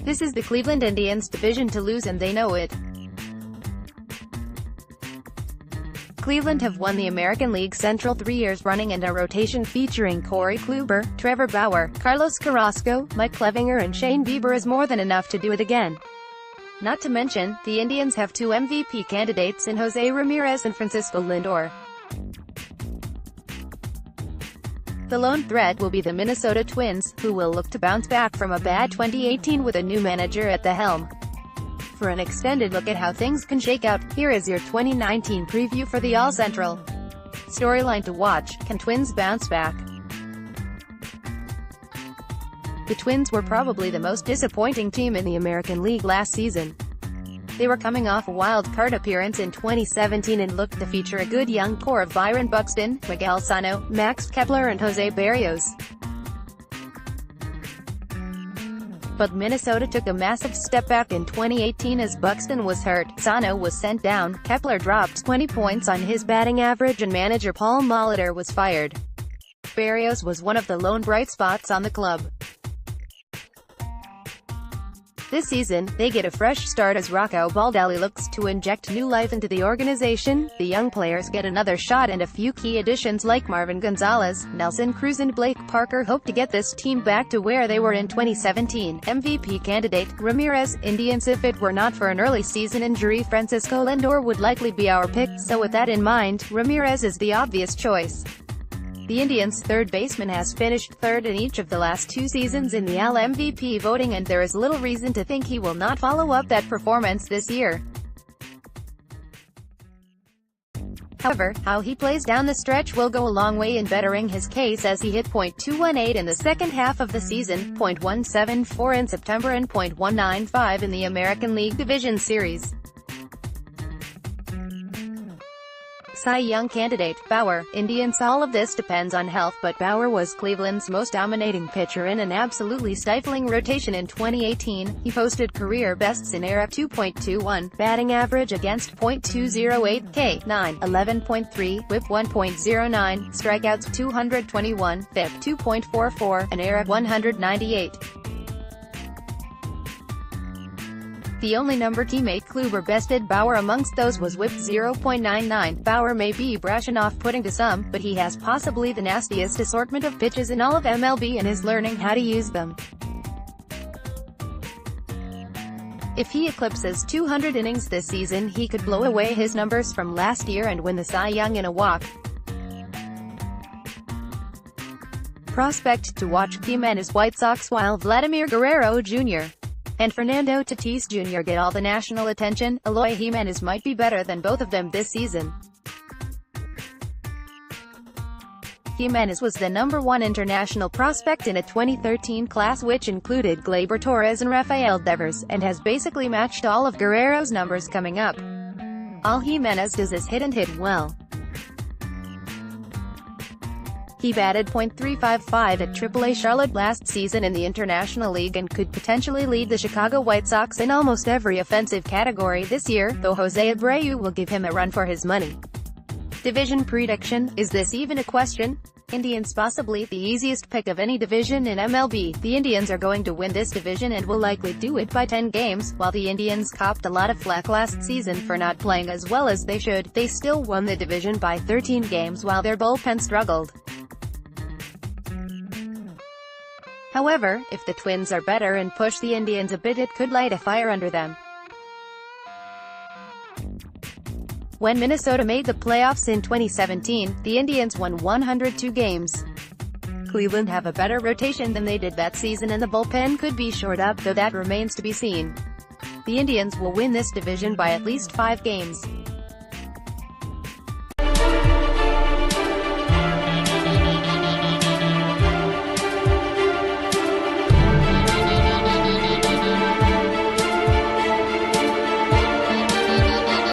This is the Cleveland Indians' division to lose and they know it. Cleveland have won the American League Central 3 years running, and a rotation featuring Corey Kluber, Trevor Bauer, Carlos Carrasco, Mike Clevinger and Shane Bieber is more than enough to do it again. Not to mention, the Indians have 2 MVP candidates in Jose Ramirez and Francisco Lindor. The lone threat will be the Minnesota Twins, who will look to bounce back from a bad 2018 with a new manager at the helm. For an extended look at how things can shake out, here is your 2019 preview for the All-Central. Storyline to watch: can Twins bounce back? The Twins were probably the most disappointing team in the American League last season. They were coming off a wild card appearance in 2017 and looked to feature a good young core of Byron Buxton, Miguel Sano, Max Kepler and Jose Berrios. But Minnesota took a massive step back in 2018 as Buxton was hurt, Sano was sent down, Kepler dropped 20 points on his batting average and manager Paul Molitor was fired. Berrios was one of the lone bright spots on the club. This season, they get a fresh start as Rocco Baldelli looks to inject new life into the organization. The young players get another shot, and a few key additions like Marvin Gonzalez, Nelson Cruz and Blake Parker hope to get this team back to where they were in 2017. MVP candidate, Ramirez. Indians. If it were not for an early season injury, Francisco Lindor would likely be our pick, so with that in mind, Ramirez is the obvious choice. The Indians' third baseman has finished third in each of the last 2 seasons in the AL MVP voting, and there is little reason to think he will not follow up that performance this year. However, how he plays down the stretch will go a long way in bettering his case, as he hit .218 in the second half of the season, .174 in September and .195 in the American League Division Series. Cy Young candidate, Bauer. Indians. All of this depends on health, but Bauer was Cleveland's most dominating pitcher in an absolutely stifling rotation in 2018. He posted career bests in ERA .221, batting average against .208, K, 9, 11.3, whip 1.09, strikeouts 221, FIP 2.44, and ERA 198. The only number teammate Kluber bested Bauer amongst those was whip 0.99. Bauer may be brash and off-putting to some, but he has possibly the nastiest assortment of pitches in all of MLB and is learning how to use them. If he eclipses 200 innings this season, he could blow away his numbers from last year and win the Cy Young in a walk. Prospect to watch: Jimenez White Sox, while Vladimir Guerrero Jr. and Fernando Tatis Jr. get all the national attention. Eloy Jimenez might be better than both of them this season. Jimenez was the #1 international prospect in a 2013 class which included Gleyber Torres and Rafael Devers, and has basically matched all of Guerrero's numbers coming up. All Jimenez does is hit and hit well. He batted .355 at AAA Charlotte last season in the International League and could potentially lead the Chicago White Sox in almost every offensive category this year, though Jose Abreu will give him a run for his money. Division prediction: is this even a question? Indians possibly the easiest pick of any division in MLB. The Indians are going to win this division and will likely do it by 10 games. While the Indians copped a lot of flack last season for not playing as well as they should, they still won the division by 13 games while their bullpen struggled. However, if the Twins are better and push the Indians a bit, it could light a fire under them. When Minnesota made the playoffs in 2017, the Indians won 102 games. Cleveland have a better rotation than they did that season, and the bullpen could be shored up, though that remains to be seen. The Indians will win this division by at least 5 games.